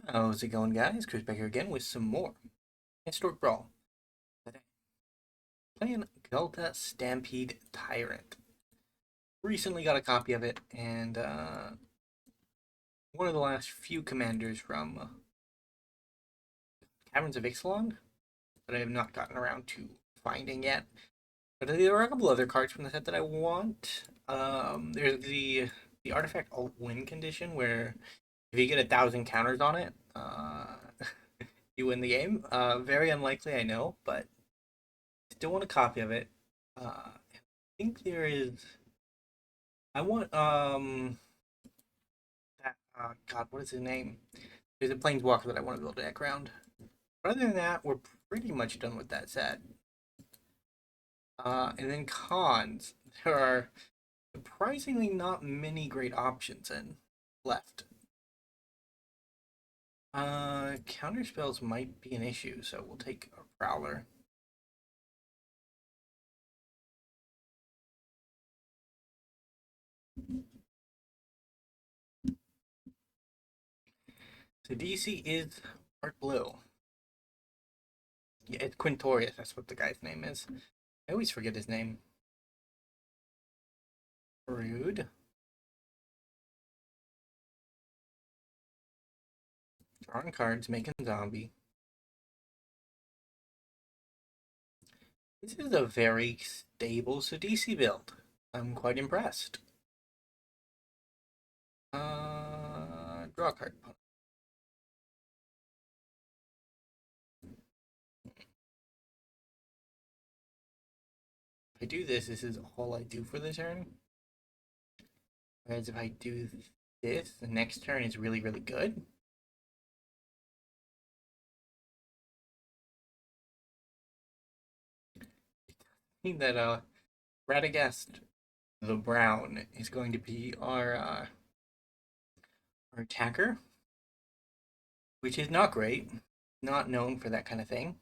How's it going, guys? Chris back here again with some more Historic Brawl. Today, playing Ghalta Stampede Tyrant. Recently got a copy of it, and one of the last few commanders from Caverns of Ixalan that I have not gotten around to finding yet. But there are a couple other cards from the set that I want. There's the artifact alt win condition where if you get 1,000 counters on it, you win the game. Very unlikely, I know, but still want a copy of it. I think there is. I want that God, what is his name? There's a planeswalker that I want to build a deck around. But other than that, we're pretty much done with that set. And then cons. There are surprisingly not many great options in left. Counter spells might be an issue, so we'll take a Prowler. So DC is Art Blue. Yeah, it's Quintorius, that's what the guy's name is. I always forget his name. Rude. Drawing cards, making zombie. This is a very stable Sidisi build. I'm quite impressed. Draw a card. If I do this, this is all I do for the turn. Whereas if I do this, the next turn is really, really good. I think that Radagast the Brown is going to be our attacker, which is not great. Not known for that kind of thing.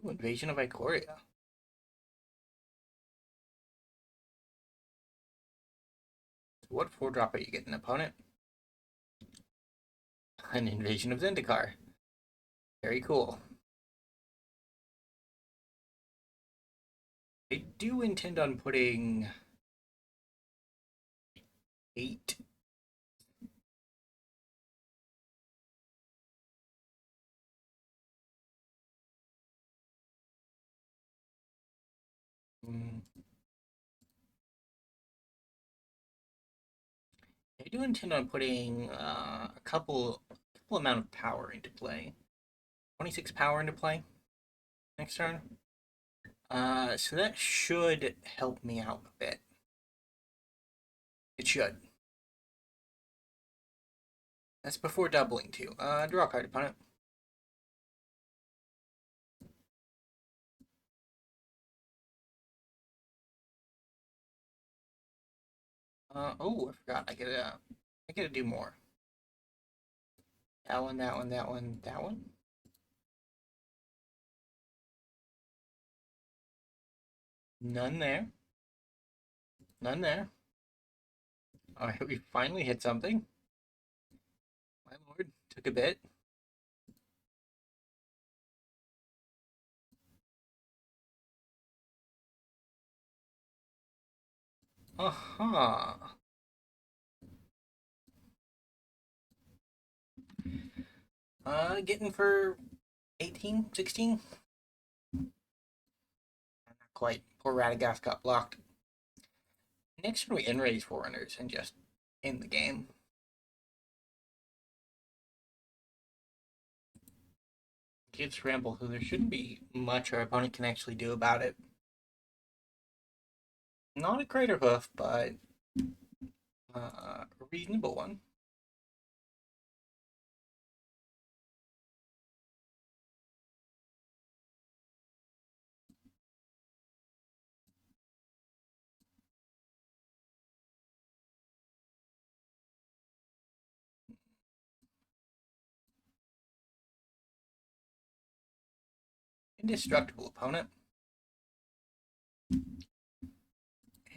Ooh, Invasion of Ikoria. What 4-drop are you getting, opponent? An Invasion of Zendikar. Very cool. I do intend on putting 8. I do intend on putting a couple amount of power into play. 26 power into play next turn. So that should help me out a bit. It should. That's before doubling too. Draw a card, opponent. Oh, I forgot. I gotta do more. That one, that one, that one, that one. None there. None there. Alright, we finally hit something. My lord, took a bit. Uh-huh. Getting for 18, 16? Not quite. Poor Radagast got blocked. Next turn we enrage Forerunners and just end the game. Gives Ramble, so there shouldn't be much our opponent can actually do about it. Not a Crater Hoof, but a reasonable one. Indestructible opponent.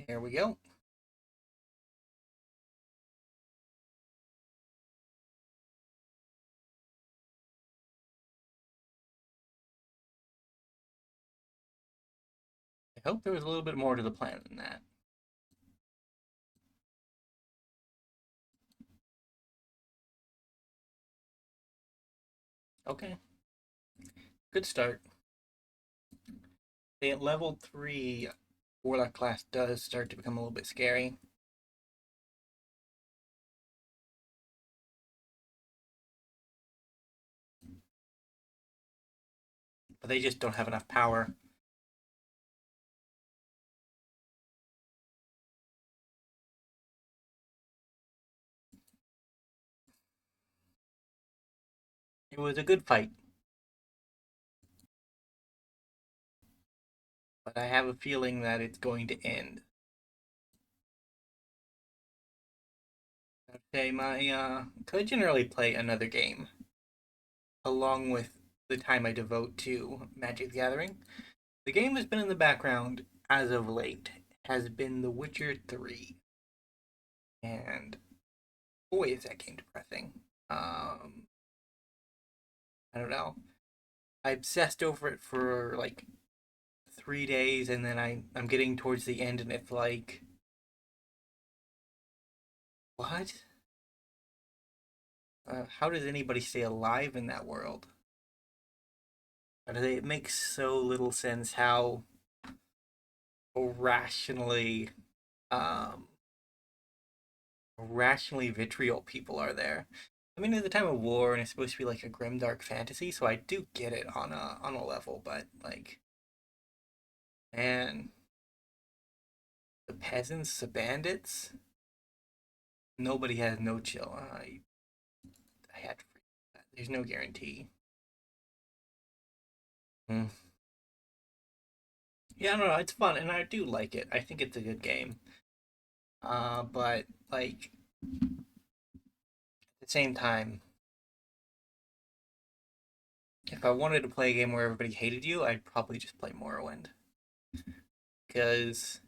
Here we go. hope there was a little bit more to the plan than that. Okay, good start. At level 3, Warlock class does start to become a little bit scary. But they just don't have enough power. It was a good fight, but I have a feeling that it's going to end. Okay, could I generally play another game along with the time I devote to Magic the Gathering? The game that's been in the background as of late has been The Witcher 3. And boy, is that game depressing. I don't know. I obsessed over it for like 3 days, and then I'm getting towards the end, and it's like, what? How does anybody stay alive in that world? It makes so little sense how rationally, um, rationally vitriol people are there. I mean, at the time of war, and it's supposed to be like a grimdark fantasy, so I do get it on a level. But like, man, the peasants, the bandits, nobody has no chill. I had to freak that. There's no guarantee. Mm. Yeah, no, it's fun, and I do like it. I think it's a good game. But like at the same time, if I wanted to play a game where everybody hated you, I'd probably just play Morrowind because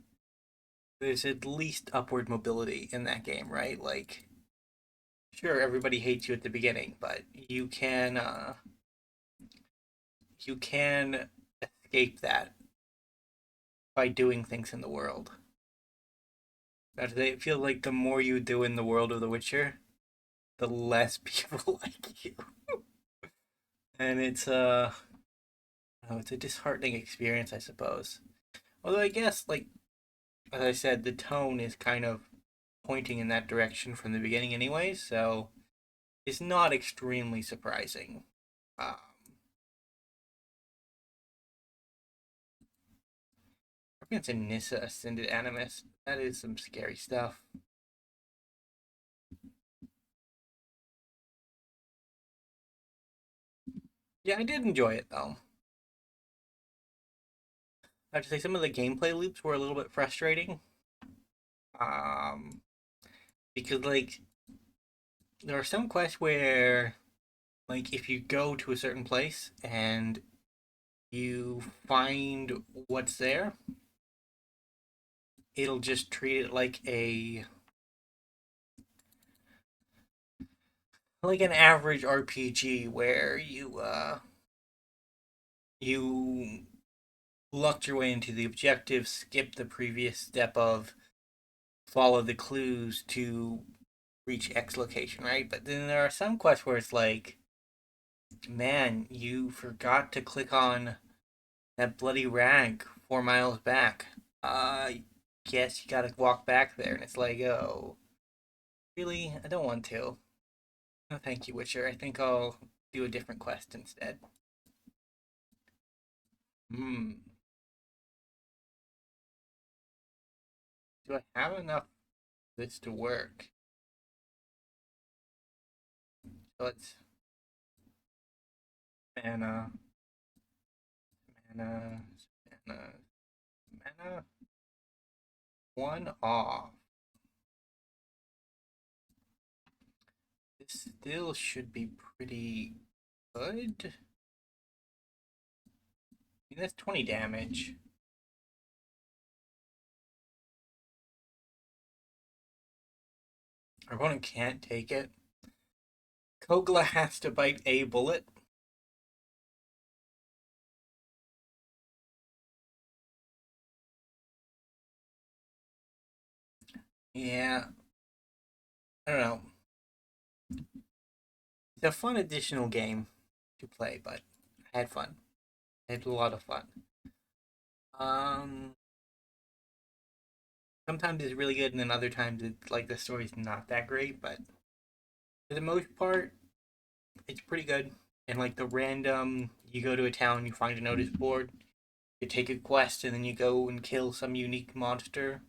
there's at least upward mobility in that game, right? Like, sure, everybody hates you at the beginning, but you can escape that by doing things in the world. But they feel like the more you do in the world of The Witcher, the less people like you, and it's a disheartening experience, I suppose. Although I guess, like as I said, the tone is kind of pointing in that direction from the beginning, anyway. So it's not extremely surprising. Um, I'm gonna say Nissa Ascended Animus. That is some scary stuff. Yeah, I did enjoy it though. I have to say some of the gameplay loops were a little bit frustrating. Um, because like there are some quests where like if you go to a certain place and you find what's there, it'll just treat it like an average RPG where you lucked your way into the objective, skip the previous step of follow the clues to reach X location, right? But then there are some quests where it's like, man, you forgot to click on that bloody rag 4 miles back. Guess you gotta walk back there, and it's like, oh, really? I don't want to. No, thank you, Witcher. I think I'll do a different quest instead. Hmm. Do I have enough of this to work? So let's mana, mana, mana, mana. One off. This still should be pretty good. I mean, that's 20 damage. Our opponent can't take it. Kogla has to bite a bullet. Yeah, I don't know. It's a fun additional game to play, but I had fun. I had a lot of fun. Um, Sometimes it's really good, and then other times it's like the story's not that great. But for the most part, it's pretty good. And like the random, you go to a town, you find a notice board, you take a quest, and then you go and kill some unique monster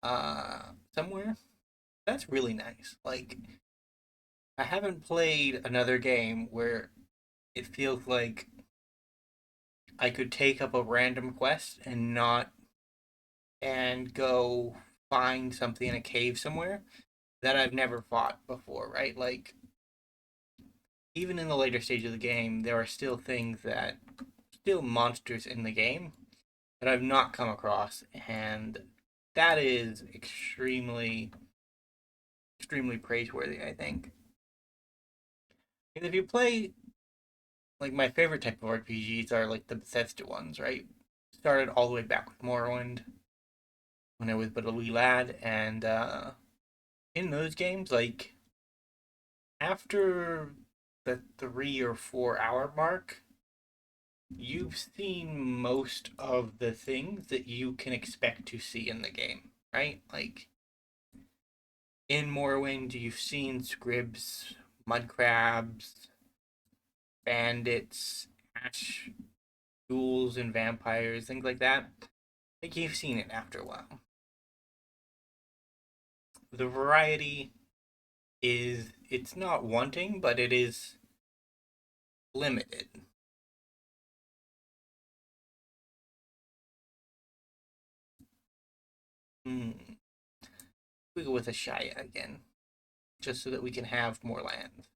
somewhere. That's really nice. Like I haven't played another game where it feels like I could take up a random quest and not and go find something in a cave somewhere that I've never fought before, right? Like even in the later stage of the game, there are still things that still monsters in the game that I've not come across, and that is extremely praiseworthy, I think. And if you play like my favorite type of RPGs are like the Bethesda ones, right? Started all the way back with Morrowind when I was but a wee lad, and in those games, like after the 3 or 4 hour mark, you've seen most of the things that you can expect to see in the game, right? Like in Morrowind, you've seen scribs, mud crabs, bandits, ash ghouls, and vampires, things like that. Like you've seen it after a while. The variety is it's not wanting, but it is limited. Hmm. We go with a Shia again, just so that we can have more land.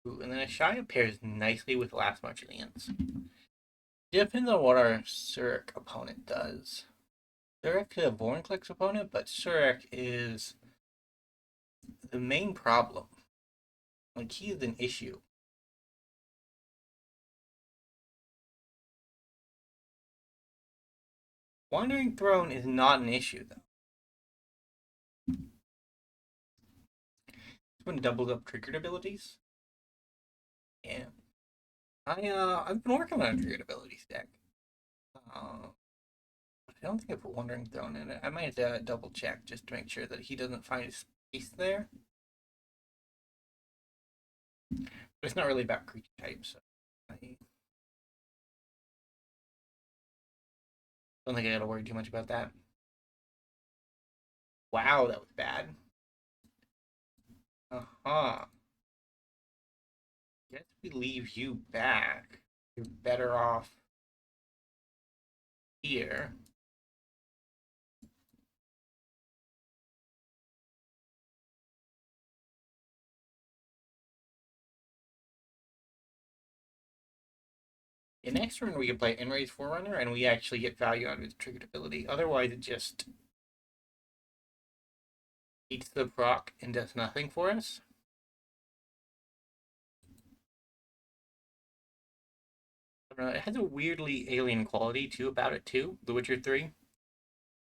Ooh, and then a Shia pairs nicely with Last March Alliance. Depends on what our Surik opponent does. Surik is a Vorinclex opponent, but Surik is the main problem. Like, he is an issue. Wandering Throne is not an issue, though. This one doubles up triggered abilities. Yeah. I've been working on a triggered abilities deck. Uh, I don't think I put Wandering Throne in it. I might double check just to make sure that he doesn't find his space there. But it's not really about creature types, so I don't think I gotta worry too much about that. Wow, that was bad. Uh-huh. Guess we leave you back. You're better off here. In next turn, we can play Enray's Forerunner, and we actually get value out of its triggered ability. Otherwise, it just eats the proc and does nothing for us. I don't know, it has a weirdly alien quality too about it too. The Witcher 3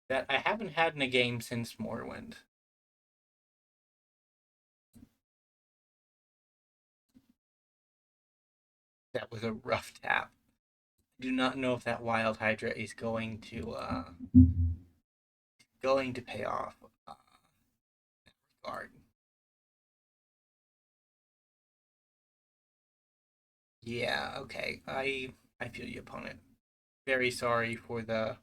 that I haven't had in a game since Morrowind. That was a rough tap. I do not know if that Wild Hydra is going to pay off. Guard. Yeah, okay. I feel you, opponent. Very sorry for the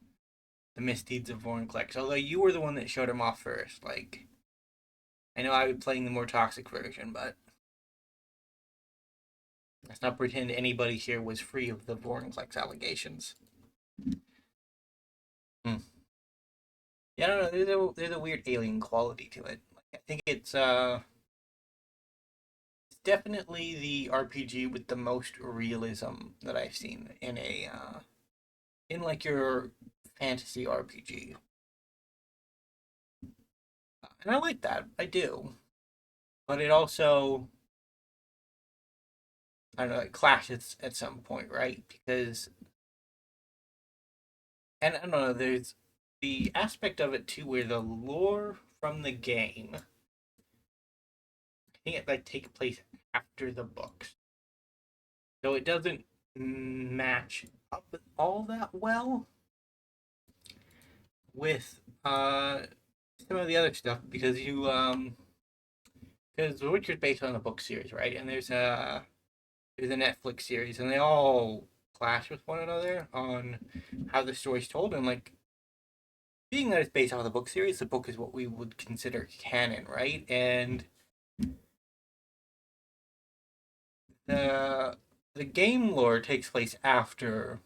misdeeds of Vorinclex. Although you were the one that showed him off first. Like I know I was playing the more toxic version, but let's not pretend anybody here was free of the Vorinclex allegations. Hmm. Yeah, I don't know. There's a weird alien quality to it. Like, I think it's definitely the RPG with the most realism that I've seen in a in like your fantasy RPG. And I like that. I do. But it also I don't know, it clashes at some point, right? Because and I don't know, the aspect of it too, where the lore from the game, I think it like take place after the books, so it doesn't match up all that well with some of the other stuff because because The Witcher's based on a book series, right? And there's a Netflix series, and they all clash with one another on how the story's told. And like, being that it's based off the book series, the book is what we would consider canon, right? And the the game lore takes place after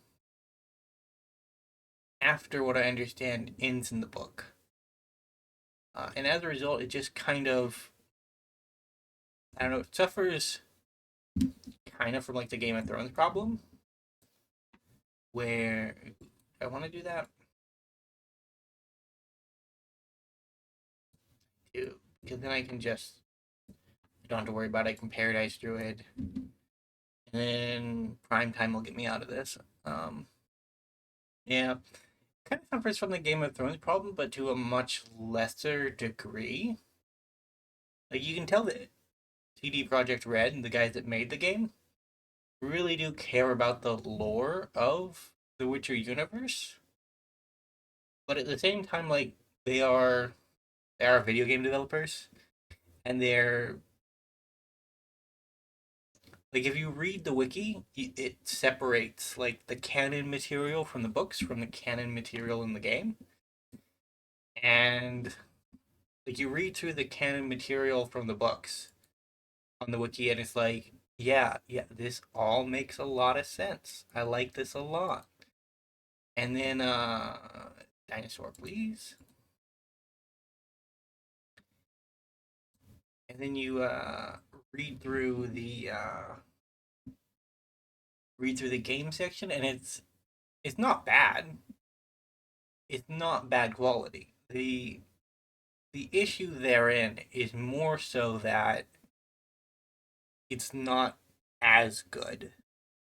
what I understand ends in the book, and as a result, it just kind of, I don't know, it suffers kind of from like the Game of Thrones problem, where I want to do that too, because then I can just, I don't have to worry about it. I can Paradise Druid, and then Prime Time will get me out of this. Yeah, kind of suffers from the Game of Thrones problem, but to a much lesser degree. Like you can tell that CD Projekt Red and the guys that made the game really do care about the lore of the Witcher universe, but at the same time, like they are video game developers, and they're like, if you read the wiki, it separates like the canon material from the books from the canon material in the game, and like you read through the canon material from the books on the wiki, and it's like, yeah, yeah, this all makes a lot of sense. I like this a lot. And then dinosaur, please. And then you read through the game section, and it's not bad. It's not bad quality. The issue therein is more so that it's not as good,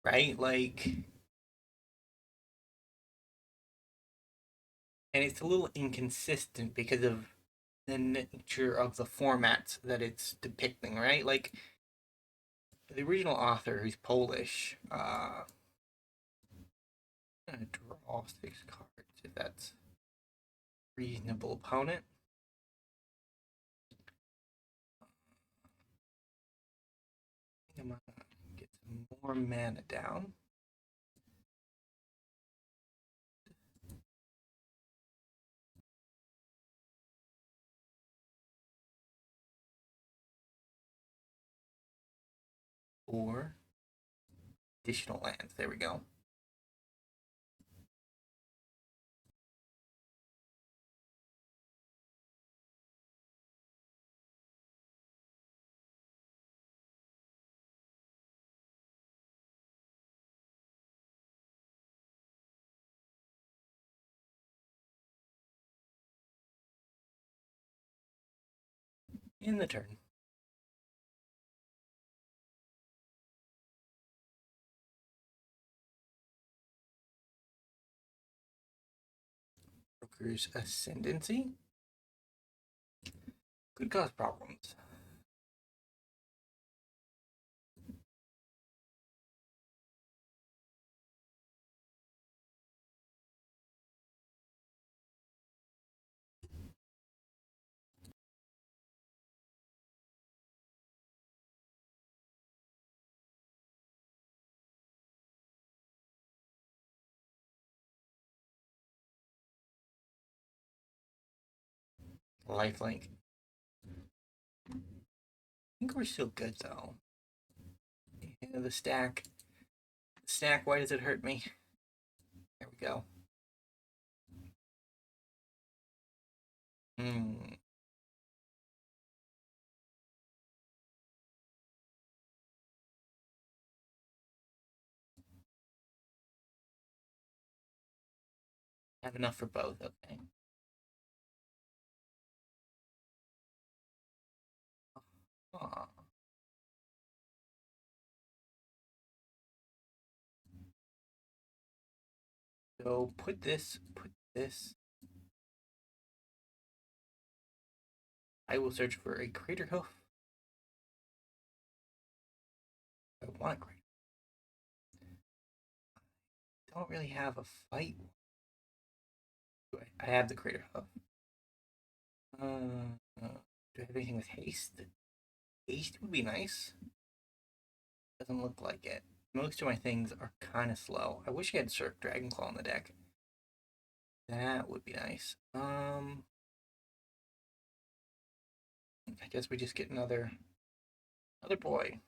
right? Like, and it's a little inconsistent because of the nature of the formats that it's depicting, right? Like the original author, who's Polish, I'm gonna draw 6 cards if that's a reasonable opponent. I'm gonna get some more mana down. Or additional lands. There we go. In the turn. Broker's Ascendancy could cause problems. Lifelink. I think we're still good though. Yeah, the stack. Stack, why does it hurt me? There we go. Hmm. Have enough for both, okay. Aw. So put this, I will search for a Crater Hoof. I want a Crater. I don't really have a fight. I have the Crater Hoof. Do I have anything with haste? Haste would be nice. Doesn't look like it. Most of my things are kind of slow. I wish I had Cirque Dragonclaw on the deck. That would be nice. I guess we just get another boy.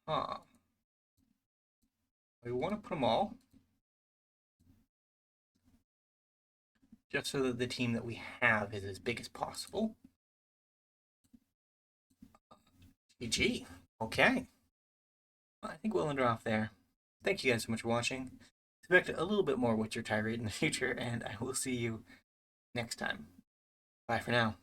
Huh. We want to put them all. Just so that the team that we have is as big as possible. GG. Okay. Well, I think we'll end it off there. Thank you guys so much for watching. Expect a little bit more Witcher Tirade in the future, and I will see you next time. Bye for now.